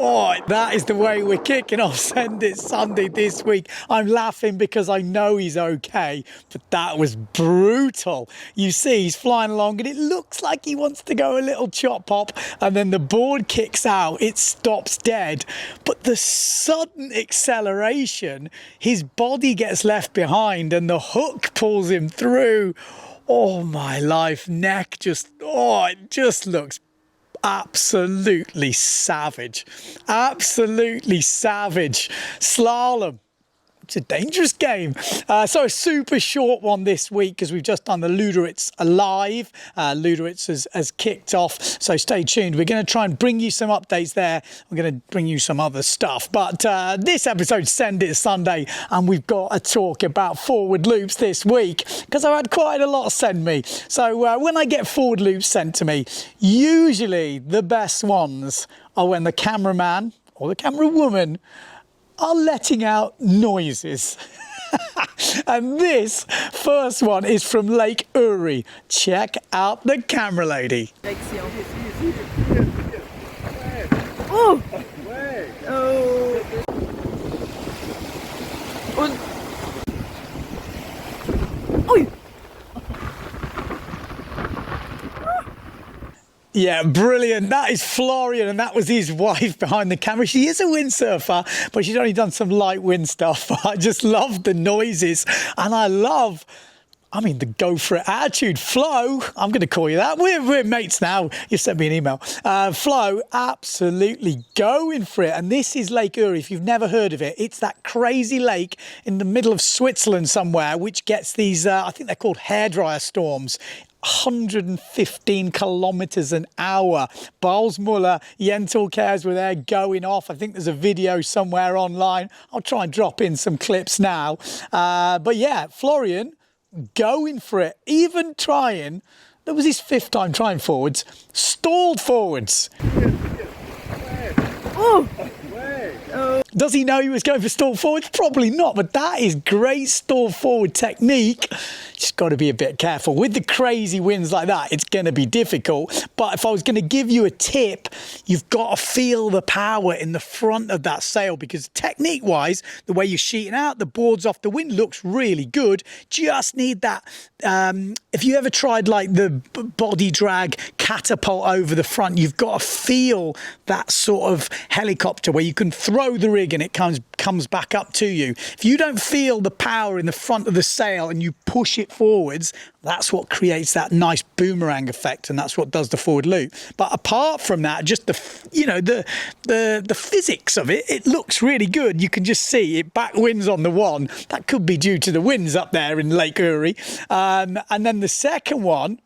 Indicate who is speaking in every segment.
Speaker 1: Oh, that is the way we're kicking off Send It Sunday this week. I'm laughing because I know he's okay, but that was brutal. You see, he's flying along and it looks like he wants to go a little chop pop, and then the board kicks out, it stops dead. But the sudden acceleration, his body gets left behind and the hook pulls him through. Oh my life, neck just, it just looks absolutely savage. Absolutely savage. Slalom. It's a dangerous game. So a super short one this week because we've just done the Luderitz Live. Luderitz has kicked off, so stay tuned. We're going to try and bring you some updates there. We're going to bring you some other stuff. But this episode, Send It Sunday, and we've got a talk about forward loops this week because I've had quite a lot send me. So when I get forward loops sent to me, usually the best ones are when the cameraman or the camera woman are letting out noises. And this first one is from Lake Uri. Check out the camera lady.
Speaker 2: Oh! Oh! Oh!
Speaker 1: Yeah, brilliant. That is Florian, and that was his wife behind the camera. She is a windsurfer, but she's only done some light wind stuff. I just love the noises, and I love, the go for it attitude. Flo, I'm going to call you that. We're mates now. You sent me an email. Flo, absolutely going for it. And this is Lake Uri. If you've never heard of it, it's that crazy lake in the middle of Switzerland somewhere, which gets these, I think they're called hairdryer storms. 115 kilometers an hour. Balsmuller, Yentl Cares were there going off. I think there's a video somewhere online. I'll try and drop in some clips now. But yeah, Florian going for it, even trying. That was his fifth time trying forwards, stalled forwards.
Speaker 2: Oh!
Speaker 1: Does he know he was going for stall forwards? Probably not, but that is great stall forward technique. Just got to be a bit careful. With the crazy winds like that, it's going to be difficult. But if I was going to give you a tip, you've got to feel the power in the front of that sail, because technique-wise, the way you're sheeting out, the boards off the wind looks really good. Just need that. If you ever tried like the body drag catapult over the front, you've got to feel that sort of helicopter where you can throw the rig and it comes back up to you. If you don't feel the power in the front of the sail and you push it forwards, that's what creates that nice boomerang effect, and that's what does the forward loop. But apart from that, just the physics of it, it looks really good. You can just see it backwinds on the one. That could be due to the winds up there in Lake Uri. And then the second one,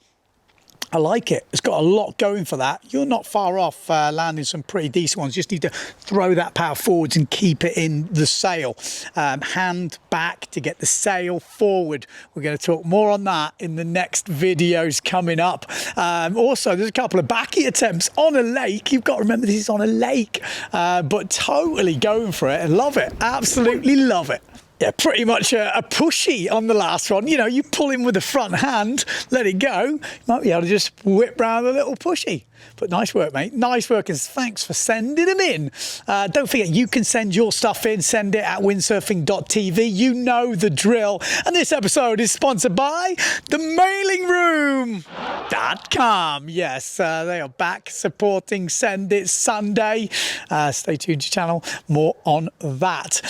Speaker 1: I like it. It's got a lot going for that. You're not far off landing some pretty decent ones. Just need to throw that power forwards and keep it in the sail. Hand back to get the sail forward. We're going to talk more on that in the next videos coming up. Also, there's a couple of backy attempts on a lake. You've got to remember this is on a lake, but totally going for it. I love it. Absolutely love it. Yeah, pretty much a pushy on the last one. You know, you pull him with the front hand, let it go. You might be able to just whip round a little pushy. But nice work, mate. Nice work, and thanks for sending them in. Don't forget, you can send your stuff in. Send it at Windsurfing.TV. You know the drill. And this episode is sponsored by the mailingroom.com. Yes, they are back supporting Send It Sunday. Stay tuned to the channel. More on that.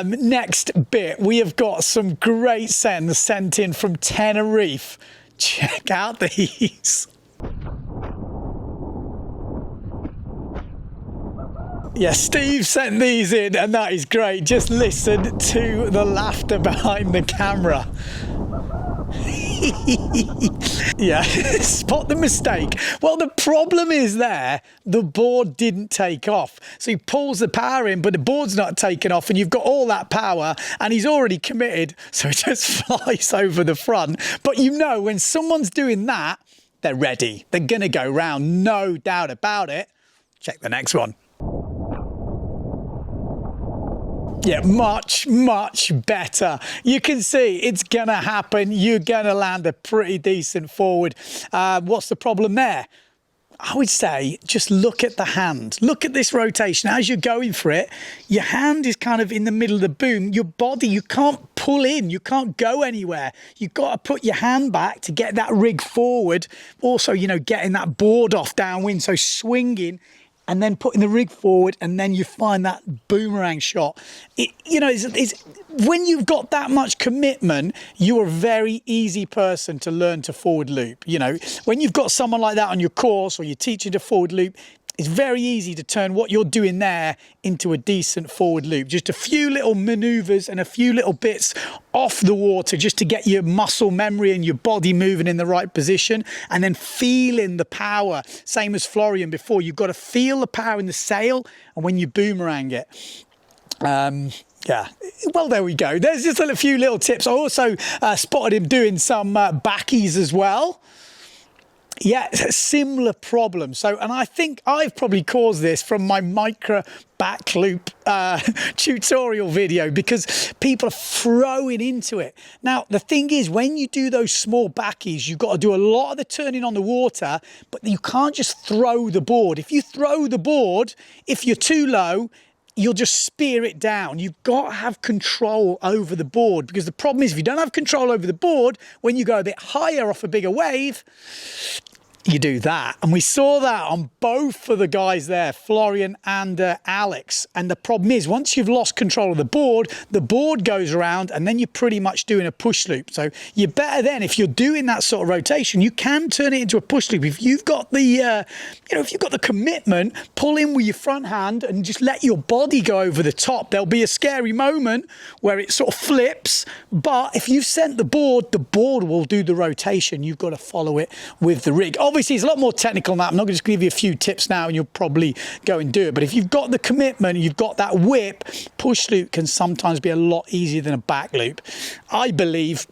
Speaker 1: Next bit, we have got some great sends sent in from Tenerife. Check out these. Yeah, Steve sent these in, and that is great. Just listen to the laughter behind the camera. Yeah, spot the mistake. Well, the problem is there, the board didn't take off. So he pulls the power in, but the board's not taken off, and you've got all that power, and he's already committed, so it just flies over the front. But you know, when someone's doing that, they're ready. They're going to go round, no doubt about it. Check the next one. Yeah, much, much better. You can see it's going to happen. You're going to land a pretty decent forward. What's the problem there? I would say just look at the hand. Look at this rotation. As you're going for it, your hand is kind of in the middle of the boom. Your body, you can't pull in. You can't go anywhere. You've got to put your hand back to get that rig forward. Also, you know, getting that board off downwind. So swinging and then putting the rig forward, and then you find that boomerang shot. You know, it's when you've got that much commitment, you're a very easy person to learn to forward loop. You know, when you've got someone like that on your course, or you're teaching to forward loop, it's very easy to turn what you're doing there into a decent forward loop. Just a few little maneuvers and a few little bits off the water just to get your muscle memory and your body moving in the right position, and then feeling the power. Same as Florian before, you've got to feel the power in the sail and when you boomerang it. Yeah, well, there we go. There's just a few little tips. I also spotted him doing some backies as well. Yeah, it's a similar problem. So, and I think I've probably caused this from my micro back loop tutorial video, because people are throwing into it. Now, the thing is, when you do those small backies, you've got to do a lot of the turning on the water, but you can't just throw the board. If you throw the board, if you're too low, you'll just spear it down. You've got to have control over the board, because the problem is if you don't have control over the board, when you go a bit higher off a bigger wave, you do that. And we saw that on both of the guys there, Florian and Alex. And the problem is, once you've lost control of the board goes around, and then you're pretty much doing a push loop. So you're better then, if you're doing that sort of rotation, you can turn it into a push loop. If you've got the, you know, if you've got the commitment, pull in with your front hand and just let your body go over the top. There'll be a scary moment where it sort of flips, but if you've sent the board will do the rotation. You've got to follow it with the rig. Obviously, it's a lot more technical than that. I'm not going to just give you a few tips now and you'll probably go and do it. But if you've got the commitment, you've got that whip, push loop can sometimes be a lot easier than a back loop. I believe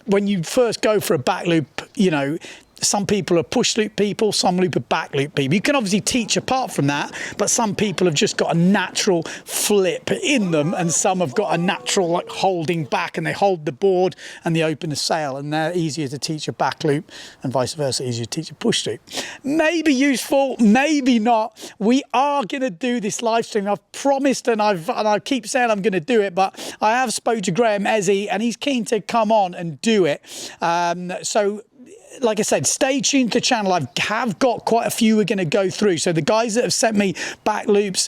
Speaker 1: when you first go for a back loop, you know, some people are push loop people, some loop are back loop people. You can obviously teach apart from that, but some people have just got a natural flip in them, and some have got a natural like holding back, and they hold the board and they open the sail, and they're easier to teach a back loop, and vice versa, easier to teach a push loop. Maybe useful, maybe not. We are going to do this live stream. I've promised, and I keep saying I'm going to do it, but I have spoke to Graham Ezzy, and he's keen to come on and do it. So like I said, stay tuned to the channel. I have got quite a few we're going to go through. So the guys that have sent me back loops,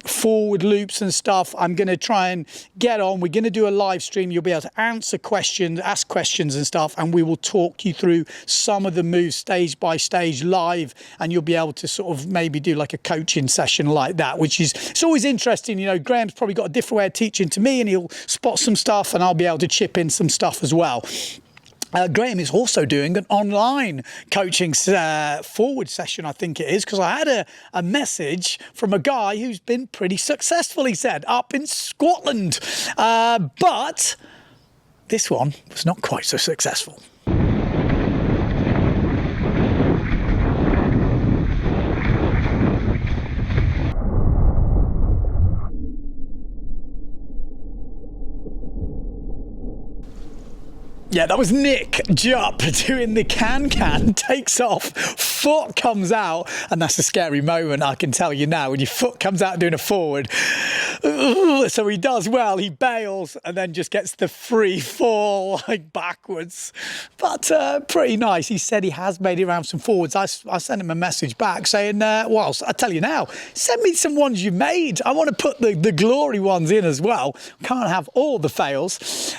Speaker 1: forward loops and stuff, I'm going to try and get on. We're going to do a live stream. You'll be able to answer questions, ask questions and stuff, and we will talk you through some of the moves stage by stage live, and you'll be able to sort of maybe do like a coaching session like that, which is, it's always interesting. You know, Graham's probably got a different way of teaching to me, and he'll spot some stuff and I'll be able to chip in some stuff as well. Graham is also doing an online coaching forward session, I think it is, because I had a message from a guy who's been pretty successful, he said, up in Scotland. But this one was not quite so successful. Yeah, that was Nick Jupp doing the can-can, takes off, foot comes out, and that's a scary moment, I can tell you now, when your foot comes out doing a forward. So he does well, he bails, and then just gets the free fall, like backwards. But pretty nice. He said he has made it around some forwards. I sent him a message back saying, well, I tell you now, send me some ones you made. I want to put the glory ones in as well. Can't have all the fails.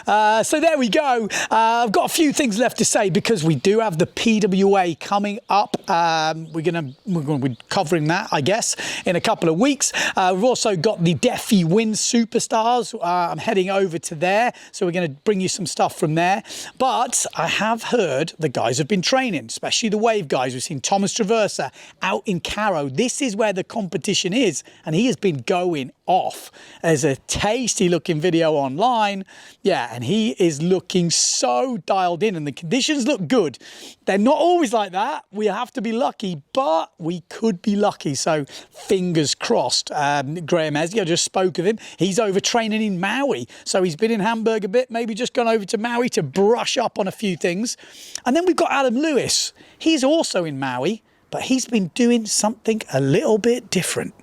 Speaker 1: So there we go. I've got a few things left to say, because we do have the PWA coming up. We're going to be covering that, I guess, in a couple of weeks. We've also got the Defi Wind Superstars. I'm heading over to there, so we're going to bring you some stuff from there. But I have heard the guys have been training, especially the wave guys. We've seen Thomas Traversa out in Carrow. This is where the competition is, and he has been going off. There's a tasty looking video online, yeah, and he is looking so dialed in, and the conditions look good. They're not always like that. We have to be lucky, but we could be lucky, so fingers crossed. Graham Ezzy, I just spoke of him. He's over training in Maui, so he's been in Hamburg a bit, maybe just gone over to Maui to brush up on a few things. And then we've got Adam Lewis. He's also in Maui, but he's been doing something a little bit different.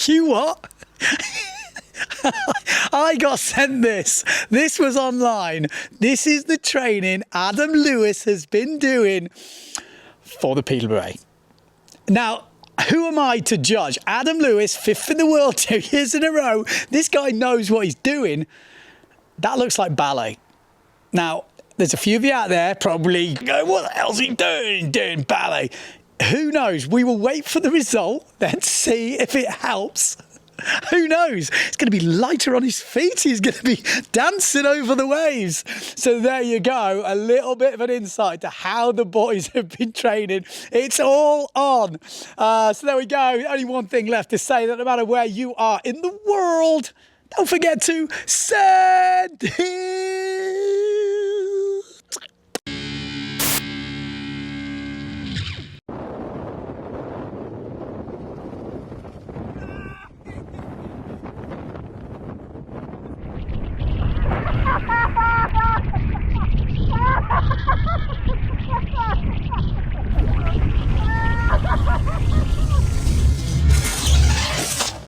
Speaker 1: You what? I got sent this. This was online. This is the training Adam Lewis has been doing for the Peterborough. Now, who am I to judge? Adam Lewis, 5th in the world 2 years in a row. This guy knows what he's doing. That looks like ballet. Now, there's a few of you out there probably going, what the hell's he doing ballet? Who knows? We will wait for the result, then see if it helps. Who knows? It's going to be lighter on his feet. He's going to be dancing over the waves. So there you go. A little bit of an insight to how the boys have been training. It's all on. So there we go. Only one thing left to say, that no matter where you are in the world, don't forget to send it.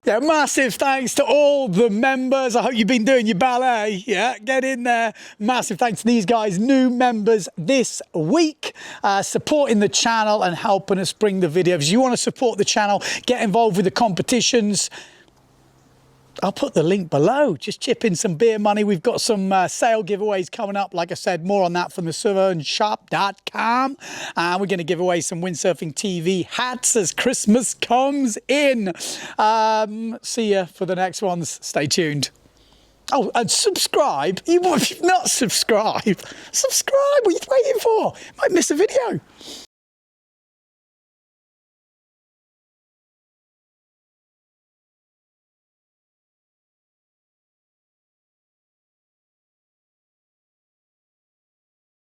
Speaker 1: Yeah, massive thanks to all the members. I hope you've been doing your ballet. Yeah, get in there. Massive thanks to these guys, new members this week, supporting the channel and helping us bring the videos. If you want to support the channel, get involved with the competitions, I'll put the link below. Just chip in some beer money. We've got some sale giveaways coming up. Like I said, more on that from the surfernshop.com. And we're going to give away some Windsurfing.TV hats as Christmas comes in. See you for the next ones. Stay tuned. Oh, and subscribe. If you've not subscribed, subscribe. What are you waiting for? Might miss a video.